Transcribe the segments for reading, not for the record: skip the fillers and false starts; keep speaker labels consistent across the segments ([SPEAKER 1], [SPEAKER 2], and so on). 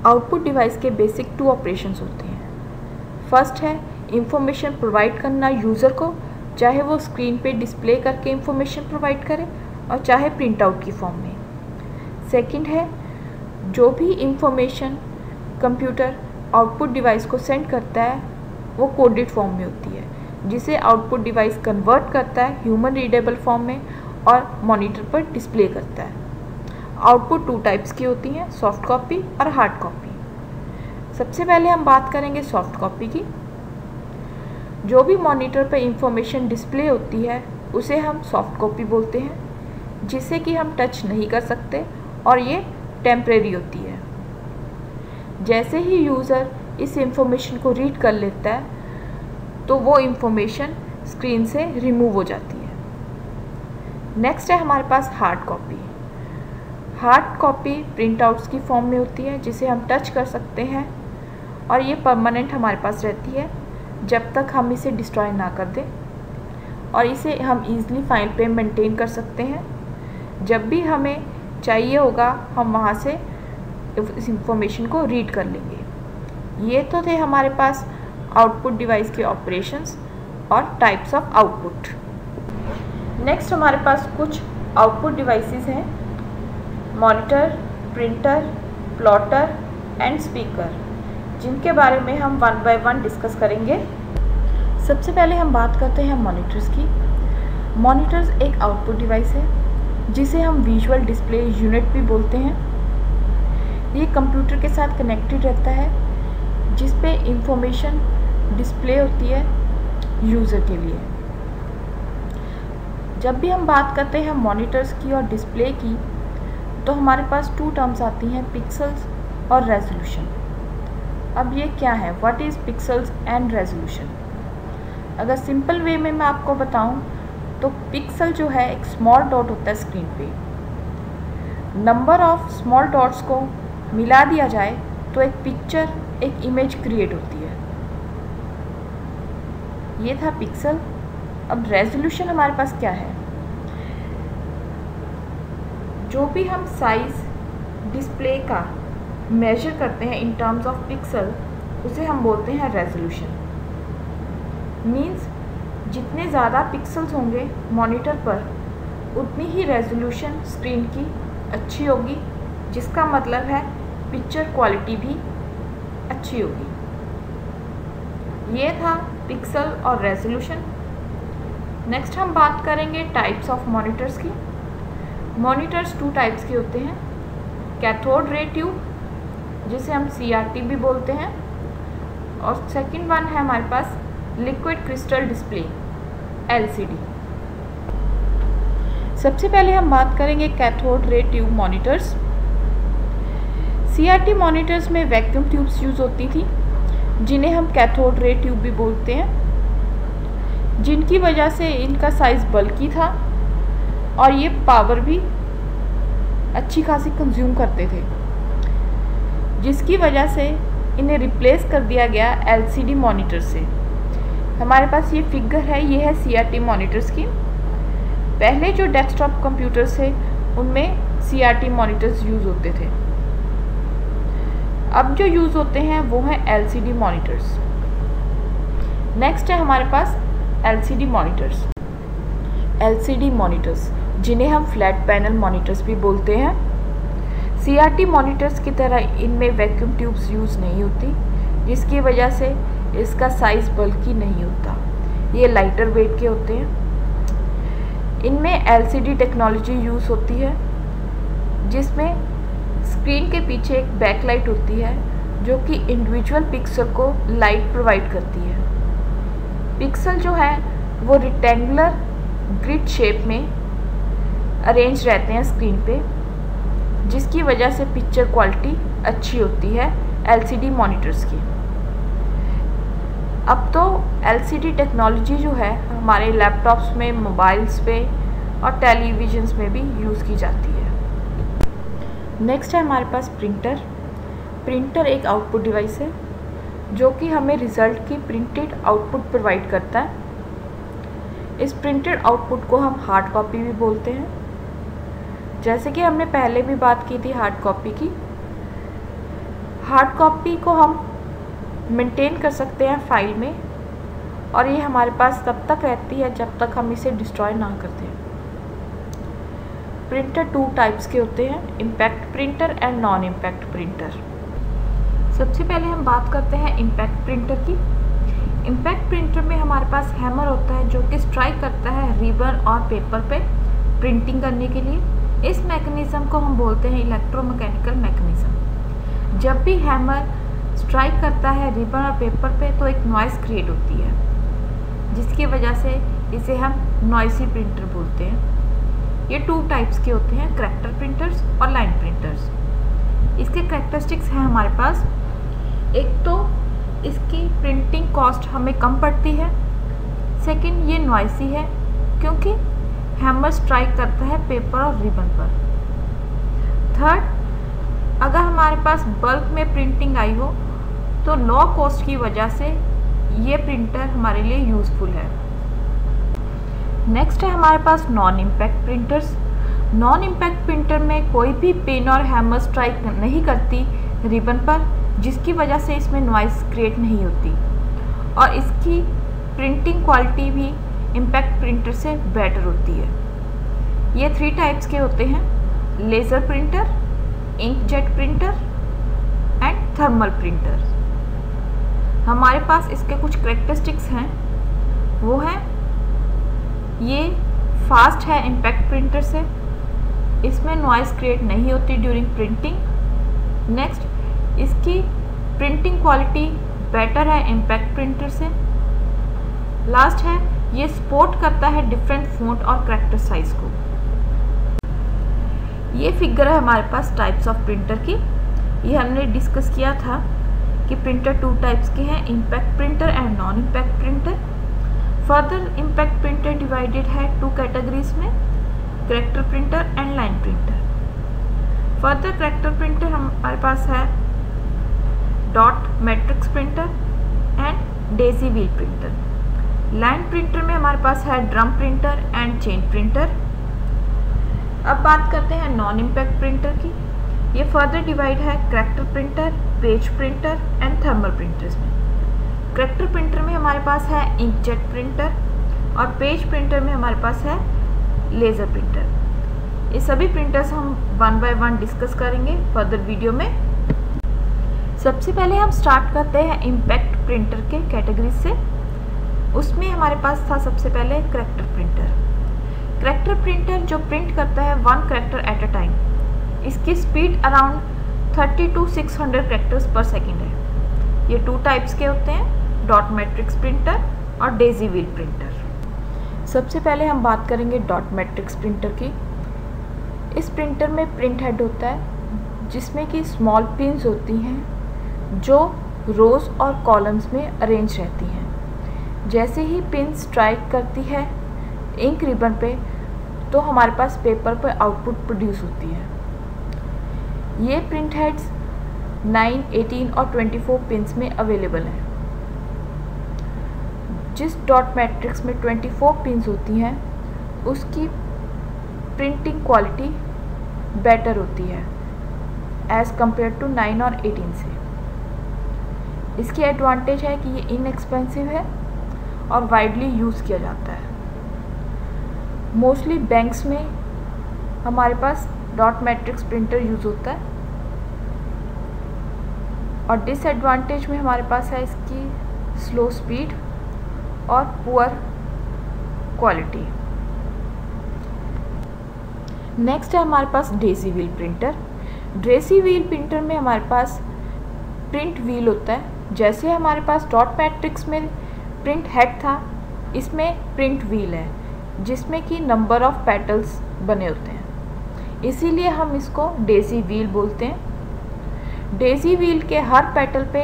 [SPEAKER 1] Output device के basic 2 operations होते हैं। फर्स्ट है इंफॉर्मेशन प्रोवाइड करना यूज़र को, चाहे वो स्क्रीन पे डिस्प्ले करके इंफॉर्मेशन प्रोवाइड करे और चाहे प्रिंट आउट की फॉर्म में। सेकंड है जो भी इंफॉर्मेशन कंप्यूटर आउटपुट डिवाइस को सेंड करता है वो कोडेड फॉर्म में होती है, जिसे आउटपुट डिवाइस कन्वर्ट करता है ह्यूमन रीडेबल फॉर्म में और मॉनिटर पर डिस्प्ले करता है। आउटपुट 2 टाइप्स की होती हैं, सॉफ्ट कॉपी और हार्ड कॉपी। सबसे पहले हम बात करेंगे सॉफ्ट कॉपी की। जो भी मॉनिटर पर इंफॉर्मेशन डिस्प्ले होती है उसे हम सॉफ्ट कॉपी बोलते हैं, जिसे कि हम टच नहीं कर सकते और ये टेम्परेरी होती है। जैसे ही यूज़र इस इंफॉर्मेशन को रीड कर लेता है तो वो इंफॉर्मेशन स्क्रीन से रिमूव हो जाती है। नेक्स्ट है हमारे पास hard copy. Hard copy printouts की फॉर्म में होती है, जिसे हम टच कर सकते हैं और ये परमानेंट हमारे पास रहती है जब तक हम इसे डिस्ट्रॉय ना कर दें, और इसे हम ईज़िली फाइल पे मेंटेन कर सकते हैं। जब भी हमें चाहिए होगा हम वहाँ से इस इंफॉर्मेशन को रीड कर लेंगे। ये तो थे हमारे पास आउटपुट डिवाइस के ऑपरेशंस और टाइप्स ऑफ आउटपुट। नेक्स्ट हमारे पास कुछ आउटपुट डिवाइसेस हैं, monitor, printer, plotter and speaker, जिनके बारे में हम 1 बाय 1 डिस्कस करेंगे। सबसे पहले हम बात करते हैं मॉनिटर्स की। मॉनिटर्स एक आउटपुट डिवाइस है जिसे हम विजुअल डिस्प्ले यूनिट भी बोलते हैं। ये कंप्यूटर के साथ कनेक्टेड रहता है, जिस पे इंफॉर्मेशन डिस्प्ले होती है यूज़र के लिए। जब भी हम बात करते हैं मॉनिटर्स की और डिस्प्ले की तो हमारे पास 2 टर्म्स आती हैं, पिक्सल्स और रेजोल्यूशन। अब ये क्या है, what is pixels and resolution? अगर सिंपल वे में मैं आपको बताऊं तो पिक्सल जो है एक स्मॉल डॉट होता है स्क्रीन पे। नंबर ऑफ स्मॉल डॉट्स को मिला दिया जाए तो एक पिक्चर, एक इमेज क्रिएट होती है। ये था पिक्सल। अब रेजोल्यूशन हमारे पास क्या है? जो भी हम साइज डिस्प्ले का मेजर करते हैं इन टर्म्स ऑफ पिक्सल, उसे हम बोलते हैं रेजोल्यूशन। मीन्स जितने ज़्यादा पिक्सल्स होंगे मॉनिटर पर उतनी ही रेजोल्यूशन स्क्रीन की अच्छी होगी, जिसका मतलब है पिक्चर क्वालिटी भी अच्छी होगी। ये था पिक्सल और रेजोल्यूशन। नेक्स्ट हम बात करेंगे टाइप्स ऑफ मॉनिटर्स की। मॉनिटर्स 2 टाइप्स के होते हैं, कैथोड रे ट्यूब जिसे हम CRT भी बोलते हैं, और सेकंड वन है हमारे पास लिक्विड क्रिस्टल डिस्प्ले LCD। सबसे पहले हम बात करेंगे cathode ray tube monitors. CRT monitors में वैक्यूम ट्यूब्स यूज़ होती थी, जिन्हें हम कैथोड रे ट्यूब भी बोलते हैं, जिनकी वजह से इनका साइज़ बल्की था और ये पावर भी अच्छी खासी कंज्यूम करते थे, जिसकी वजह से इन्हें रिप्लेस कर दिया गया LCD मॉनिटर से। हमारे पास ये फिगर है, ये है CRT मॉनिटर्स की। पहले जो डेस्कटॉप कंप्यूटर्स थे उनमें CRT मॉनिटर्स यूज़ होते थे। अब जो यूज़ होते हैं वो हैं LCD मॉनिटर्स। नेक्स्ट है हमारे पास LCD मॉनिटर्स। LCD मॉनिटर्स जिन्हें हम फ्लैट पैनल मॉनिटर्स भी बोलते हैं। CRT मॉनिटर्स की तरह इनमें वैक्यूम ट्यूब्स यूज़ नहीं होती, जिसकी वजह से इसका साइज़ बल्कि नहीं होता, ये लाइटर वेट के होते हैं। इनमें LCD टेक्नोलॉजी यूज़ होती है, जिसमें स्क्रीन के पीछे एक बैकलाइट होती है जो कि इंडिविजुअल पिक्सल को लाइट प्रोवाइड करती है। पिक्सल जो है वो रेक्टेंगुलर ग्रिड शेप में अरेंज रहते हैं स्क्रीन पे, जिसकी वजह से पिक्चर क्वालिटी अच्छी होती है LCD मॉनिटर्स की। अब तो LCD टेक्नोलॉजी जो है हमारे लैपटॉप्स में, मोबाइल्स पे और टेलीविजन्स में भी यूज़ की जाती है। नेक्स्ट है हमारे पास प्रिंटर। प्रिंटर एक आउटपुट डिवाइस है जो कि हमें रिज़ल्ट की प्रिंटेड आउटपुट प्रोवाइड करता है। इस प्रिंटेड आउटपुट को हम हार्ड कॉपी भी बोलते हैं। जैसे कि हमने पहले भी बात की थी हार्ड कॉपी की। हार्ड कॉपी को हम मेंटेन कर सकते हैं फाइल में, और ये हमारे पास तब तक रहती है जब तक हम इसे डिस्ट्रॉय ना कर दें। प्रिंटर 2 टाइप्स के होते हैं, impact printer and non impact printer. सबसे पहले हम बात करते हैं इम्पैक्ट प्रिंटर की। इम्पैक्ट प्रिंटर में हमारे पास हैमर होता है जो कि स्ट्राइक करता है रिबन और पेपर पे प्रिंटिंग करने के लिए। इस मैकेनिज्म को हम बोलते हैं इलेक्ट्रोमैकेनिकल मैकेनिज्म। जब भी हैमर स्ट्राइक करता है रिबन और पेपर पे तो एक नॉइज़ क्रिएट होती है, जिसकी वजह से इसे हम नॉइसी प्रिंटर बोलते हैं। ये 2 टाइप्स के होते हैं, करैक्टर प्रिंटर्स और लाइन प्रिंटर्स। इसके करैक्टरिस्टिक्स हैं हमारे पास। एक तो इसकी प्रिंटिंग कॉस्ट हमें कम पड़ती है। सेकंड, ये नॉइसी है क्योंकि हैमर स्ट्राइक करता है पेपर और रिबन पर। थर्ड, अगर हमारे पास बल्क में प्रिंटिंग आई हो तो लो कॉस्ट की वजह से ये प्रिंटर हमारे लिए यूज़फुल है। नेक्स्ट है हमारे पास non impact printers. Non impact printer में कोई भी पेन और हैमर स्ट्राइक नहीं करती रिबन पर, जिसकी वजह से इसमें नॉइज़ क्रिएट नहीं होती, और इसकी प्रिंटिंग क्वालिटी भी इम्पैक्ट प्रिंटर से बेटर होती है। ये 3 टाइप्स के होते हैं, laser printer, inkjet printer and thermal printer. हमारे पास इसके कुछ करैक्टरिस्टिक्स हैं, वो हैं ये फास्ट है इम्पैक्ट प्रिंटर से, इसमें नॉइज़ क्रिएट नहीं होती ड्यूरिंग प्रिंटिंग। नेक्स्ट, इसकी प्रिंटिंग क्वालिटी बेटर है इम्पैक्ट प्रिंटर से। लास्ट है, ये सपोर्ट करता है डिफरेंट फ़ॉन्ट और करैक्टर साइज को। ये फिगर है हमारे पास टाइप्स ऑफ प्रिंटर की। ये हमने डिस्कस किया था कि प्रिंटर 2 टाइप्स के हैं, impact printer and non impact printer. Further impact printer divided है 2 कैटेगरीज में, character printer and line printer. Further character printer हमारे पास है dot matrix printer and Daisy wheel printer. Line printer में हमारे पास है drum printer and chain printer. अब बात करते हैं नॉन इम्पैक्ट प्रिंटर की। ये फर्दर डिवाइड है character printer, page printer and thermal printers में। करैक्टर प्रिंटर में हमारे पास है इंकजेट प्रिंटर और पेज प्रिंटर में हमारे पास है लेज़र प्रिंटर। ये सभी प्रिंटर्स हम 1 बाय 1 डिस्कस करेंगे फर्दर वीडियो में। सबसे पहले हम स्टार्ट करते हैं इम्पैक्ट प्रिंटर के कैटेगरी से। उसमें हमारे पास था सबसे पहले करैक्टर प्रिंटर। करैक्टर प्रिंटर जो प्रिंट करता है 1 करैक्टर एट अ टाइम। इसकी स्पीड अराउंड 30 to 600 करैक्टर्स पर सेकेंड है। ये 2 टाइप्स के होते हैं, डॉट मैट्रिक्स प्रिंटर और डेजी व्हील प्रिंटर। सबसे पहले हम बात करेंगे डॉट मैट्रिक्स प्रिंटर की। इस प्रिंटर में प्रिंट हेड होता है जिसमें कि स्मॉल पिन्स होती हैं जो रोज़ और कॉलम्स में अरेंज रहती हैं। जैसे ही पिन स्ट्राइक करती है इंक रिबन पे तो हमारे पास पेपर पर आउटपुट प्रोड्यूस होती है। ये प्रिंट हेड्स 9, 18 और 24 पिन्स में अवेलेबल हैं। जिस डॉट मैट्रिक्स में 24 पिन्स होती हैं उसकी प्रिंटिंग क्वालिटी बेटर होती है एज़ कम्पेयर टू 9 और 18 से। इसकी एडवांटेज है कि ये इनएक्सपेंसिव है और वाइडली यूज़ किया जाता है। मोस्टली बैंक्स में हमारे पास डॉट मैट्रिक्स प्रिंटर यूज़ होता है। और डिसएडवांटेज में हमारे पास है इसकी स्लो स्पीड और पुअर क्वालिटी। नेक्स्ट है हमारे पास daisy wheel printer. Daisy wheel printer में हमारे पास प्रिंट व्हील होता है। जैसे हमारे पास डॉट मैट्रिक्स में प्रिंट हेड था, इसमें प्रिंट व्हील है जिसमें कि नंबर ऑफ पेटल्स बने होते हैं, इसीलिए हम इसको डेजी व्हील बोलते हैं। डेजी व्हील के हर पेटल पे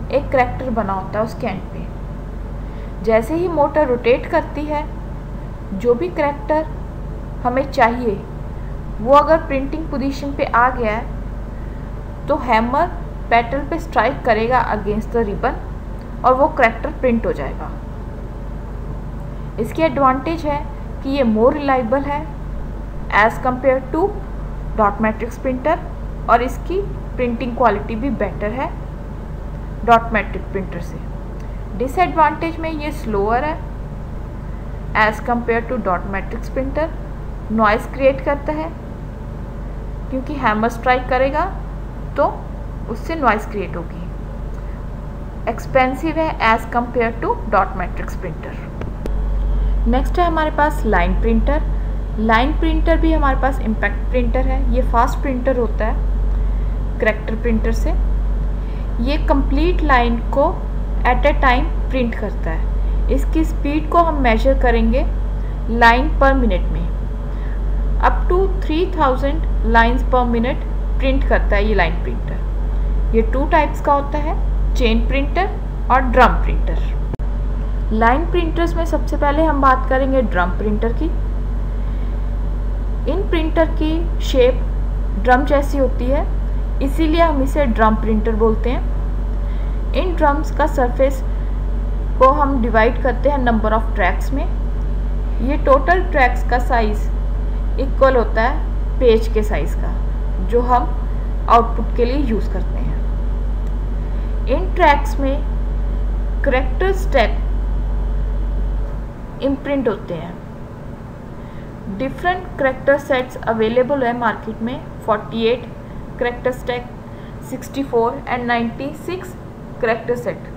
[SPEAKER 1] एक करैक्टर बना होता है उसके एंड पे। जैसे ही मोटर रोटेट करती है, जो भी करैक्टर हमें चाहिए वो अगर प्रिंटिंग पोजीशन पे आ गया है तो हैमर पेटल पे स्ट्राइक करेगा अगेंस्ट द रिबन और वो करैक्टर प्रिंट हो जाएगा। इसकी एडवांटेज है कि ये मोर रिलायबल है as compare to dot matrix printer. और इसकी प्रिंटिंग क्वालिटी भी बेटर है डॉट मैट्रिक प्रिंटर से। डिसएडवांटेज में ये स्लोअर है as compared to dot matrix printer, noise create करता है क्योंकि हैमर स्ट्राइक करेगा तो उससे नॉइज़ क्रिएट होगी। एक्सपेंसिव है as compared to dot matrix printer. Next है हमारे पास लाइन प्रिंटर। लाइन प्रिंटर भी हमारे पास इम्पैक्ट प्रिंटर है। ये फास्ट प्रिंटर होता है करैक्टर प्रिंटर से। ये कंप्लीट लाइन को एट ए टाइम प्रिंट करता है। इसकी स्पीड को हम मेजर करेंगे लाइन पर मिनट में। Up to 3000 lines per minute print करता है ये लाइन प्रिंटर। ये 2 टाइप्स का होता है, चेन प्रिंटर और ड्रम प्रिंटर। लाइन प्रिंटर्स में सबसे पहले हम बात करेंगे ड्रम प्रिंटर की। इन प्रिंटर की शेप ड्रम जैसी होती है, इसीलिए हम इसे ड्रम प्रिंटर बोलते हैं। इन ड्रम्स का सरफेस को हम डिवाइड करते हैं नंबर ऑफ ट्रैक्स में। ये टोटल ट्रैक्स का साइज़ इक्वल होता है पेज के साइज़ का, जो हम आउटपुट के लिए यूज़ करते हैं। इन ट्रैक्स में करैक्टर स्टैक इम्प्रिंट होते हैं। डिफरेंट करैक्टर सेट्स अवेलेबल है मार्केट में, 48 character stack, 64 and 96 character set.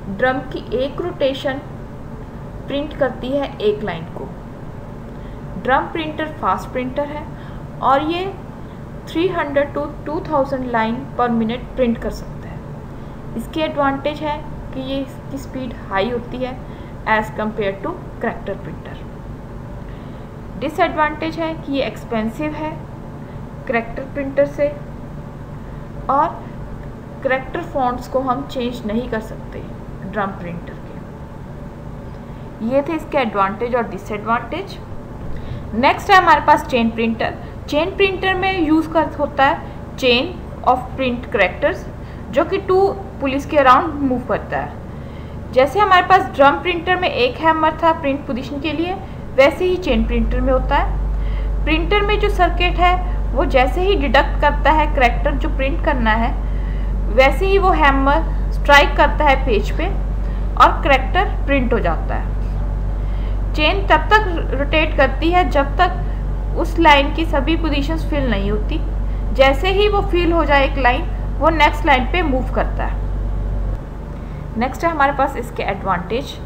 [SPEAKER 1] Drum की एक रोटेशन प्रिंट करती है एक लाइन को। ड्रम प्रिंटर फास्ट प्रिंटर है और ये 300 to 2000 line per minute print कर सकता है। इसकी एडवांटेज है कि ये इसकी स्पीड हाई होती है as compared to character printer. Disadvantage है कि ये एक्सपेंसिव है करैक्टर प्रिंटर से और करैक्टर फॉन्ट्स को हम चेंज नहीं कर सकते ड्रम प्रिंटर के। ये थे इसके एडवांटेज और डिसएडवांटेज। नेक्स्ट है हमारे पास चेन प्रिंटर। चेन प्रिंटर में यूज़ होता है चेन ऑफ प्रिंट करैक्टर्स, जो कि 2 पुलिस के अराउंड मूव करता है। जैसे हमारे पास ड्रम प्रिंटर में एक हैमर था प्रिंट पोजीशन के लिए, वैसे ही चेन प्रिंटर में होता है। प्रिंटर में जो सर्किट है वो जैसे ही डिडक्ट करता है करैक्टर जो प्रिंट करना है, वैसे ही वो हैमर स्ट्राइक करता है पेज पे और करैक्टर प्रिंट हो जाता है। चेन तब तक रोटेट करती है जब तक उस लाइन की सभी पोजीशंस फिल नहीं होती। जैसे ही वो फिल हो जाए एक लाइन, वो नेक्स्ट लाइन पे मूव करता है। नेक्स्ट है हमारे पास इसके एडवांटेज।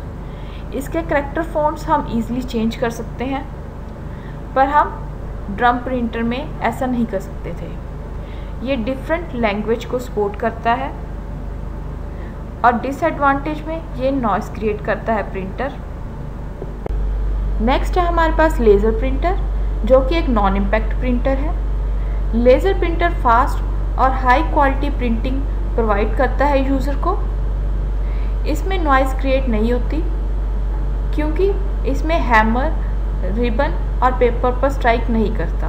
[SPEAKER 1] इसके करैक्टर फॉन्ट्स हम इजीली चेंज कर सकते हैं, पर हम ड्रम प्रिंटर में ऐसा नहीं कर सकते थे। ये डिफरेंट लैंग्वेज को सपोर्ट करता है और डिसएडवांटेज में ये नॉइस क्रिएट करता है प्रिंटर। नेक्स्ट है हमारे पास लेज़र प्रिंटर, जो कि एक नॉन इम्पैक्ट प्रिंटर है। लेज़र प्रिंटर फास्ट और हाई क्वालिटी प्रिंटिंग प्रोवाइड करता है यूज़र को। इसमें नॉइज़ क्रिएट नहीं होती क्योंकि इसमें हैमर, रिबन और पेपर पर स्ट्राइक नहीं करता।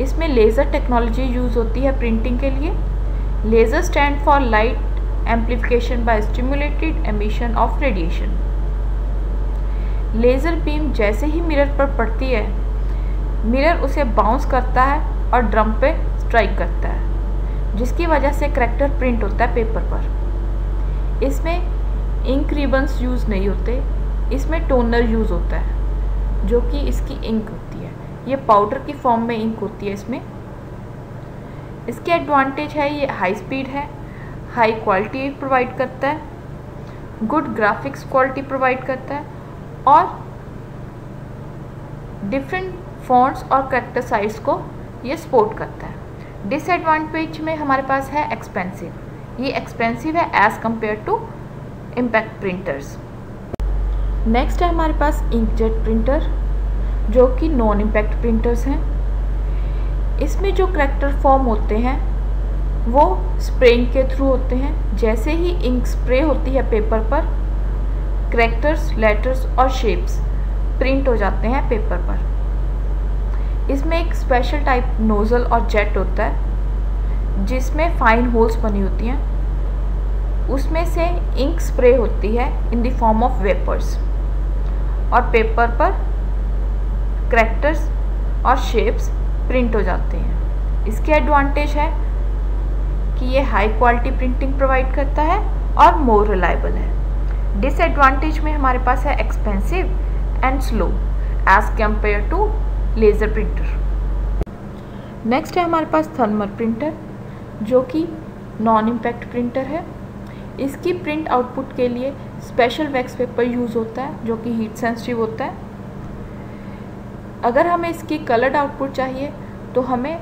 [SPEAKER 1] इसमें लेज़र टेक्नोलॉजी यूज़ होती है प्रिंटिंग के लिए। Laser stand for light amplification by stimulated emission of radiation. Laser beam जैसे ही मिरर पर पड़ती है, मिरर उसे बाउंस करता है और ड्रम पे स्ट्राइक करता है, जिसकी वजह से करैक्टर प्रिंट होता है पेपर पर। इसमें इंक रिबन्स यूज़ नहीं होते, इसमें टोनर यूज़ होता है, जो कि इसकी इंक होती है। ये पाउडर की फॉर्म में इंक होती है इसमें। इसके एडवांटेज है ये हाई स्पीड है, हाई क्वालिटी प्रोवाइड करता है, गुड ग्राफिक्स क्वालिटी प्रोवाइड करता है और डिफरेंट फॉन्ट्स और करैक्टर साइज को ये सपोर्ट करता है। डिसएडवांटेज में हमारे पास है एक्सपेंसिव। ये एक्सपेंसिव है as compared to impact printers. Next है हमारे पास इंकजेट प्रिंटर, जो कि नॉन इम्पैक्ट प्रिंटर्स हैं। इसमें जो करैक्टर फॉर्म होते हैं वो स्प्रेइंग के थ्रू होते हैं। जैसे ही इंक स्प्रे होती है पेपर पर, करैक्टर्स, लेटर्स और शेप्स प्रिंट हो जाते हैं पेपर पर। इसमें एक स्पेशल टाइप नोज़ल और जेट होता है जिसमें फाइन होल्स बनी होती हैं। उसमें से इंक स्प्रे होती है in the form of vapours और पेपर पर करैक्टर्स और शेप्स प्रिंट हो जाते हैं। इसके एडवांटेज है कि ये हाई क्वालिटी प्रिंटिंग प्रोवाइड करता है और मोर रिलायबल है। डिसएडवांटेज में हमारे पास है expensive and slow as compared to laser printer. Next है हमारे पास थर्मल प्रिंटर, जो कि नॉन इम्पैक्ट प्रिंटर है। इसकी प्रिंट आउटपुट के लिए स्पेशल वैक्स पेपर यूज़ होता है जो कि हीट सेंसिटिव होता है। अगर हमें इसकी कलर्ड आउटपुट चाहिए तो हमें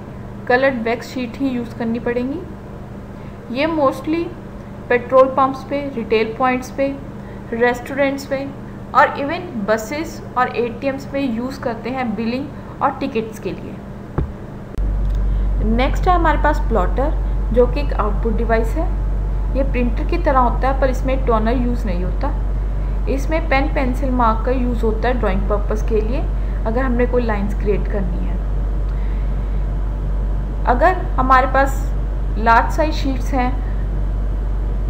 [SPEAKER 1] कलर्ड वैक्स शीट ही यूज़ करनी पड़ेंगी। ये मोस्टली पेट्रोल पंप्स पे, रिटेल पॉइंट्स पे, रेस्टोरेंट्स पे और इवन बसेस और एटीएम्स पे यूज़ करते हैं बिलिंग और टिकट्स के लिए। नेक्स्ट है हमारे पास प्लॉटर, जो कि एक आउटपुट डिवाइस है। ये प्रिंटर की तरह होता है पर इसमें टोनर यूज़ नहीं होता। इसमें पेन पेंसिल मार्क का यूज़ होता है ड्राइंग पर्पस के लिए, अगर हमने कोई लाइंस क्रिएट करनी है। अगर हमारे पास लार्ज साइज शीट्स हैं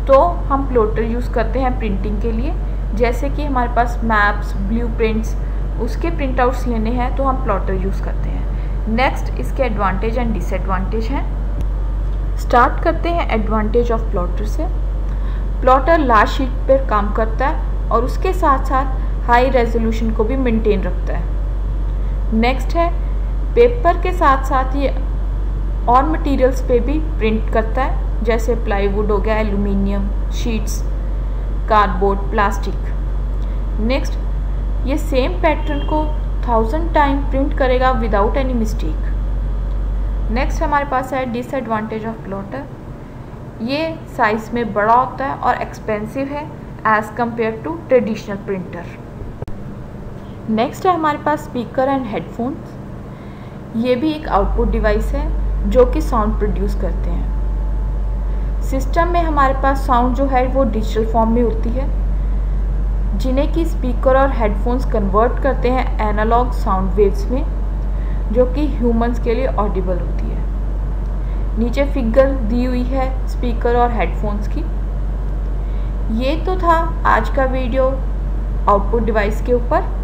[SPEAKER 1] तो हम प्लॉटर यूज़ करते हैं प्रिंटिंग के लिए। जैसे कि हमारे पास मैप्स, ब्लूप्रिंट्स, उसके प्रिंट आउट्स लेने हैं तो हम प्लॉटर यूज़ करते हैं। नेक्स्ट इसके एडवांटेज एंड डिसएडवांटेज हैं। स्टार्ट करते हैं एडवांटेज ऑफ प्लॉटर से। प्लॉटर लार्ज शीट पर काम करता है और उसके साथ साथ हाई रेजोल्यूशन को भी मेंटेन रखता है। नेक्स्ट है पेपर के साथ साथ ये और मटेरियल्स पे भी प्रिंट करता है, जैसे प्लाईवुड हो गया, aluminium sheets, cardboard, plastic. Next ये सेम पैटर्न को 1000 टाइम प्रिंट करेगा विदाउट एनी मिस्टेक। नेक्स्ट हमारे पास है डिसएडवांटेज ऑफ प्लॉटर। ये साइज में बड़ा होता है और एक्सपेंसिव है as compared to traditional printer. Next है हमारे पास स्पीकर एंड हेडफोन्स। ये भी एक आउटपुट डिवाइस है जो कि साउंड प्रोड्यूस करते हैं। सिस्टम में हमारे पास साउंड जो है वो डिजिटल फॉर्म में होती है, जिन्हें कि स्पीकर और हेडफोन्स कन्वर्ट करते हैं एनालॉग साउंड वेव्स में, जो कि ह्यूमंस के लिए ऑडिबल होती है। नीचे फिगर दी हुई है स्पीकर और हेडफोन्स की। ये तो था आज का वीडियो आउटपुट डिवाइस के ऊपर।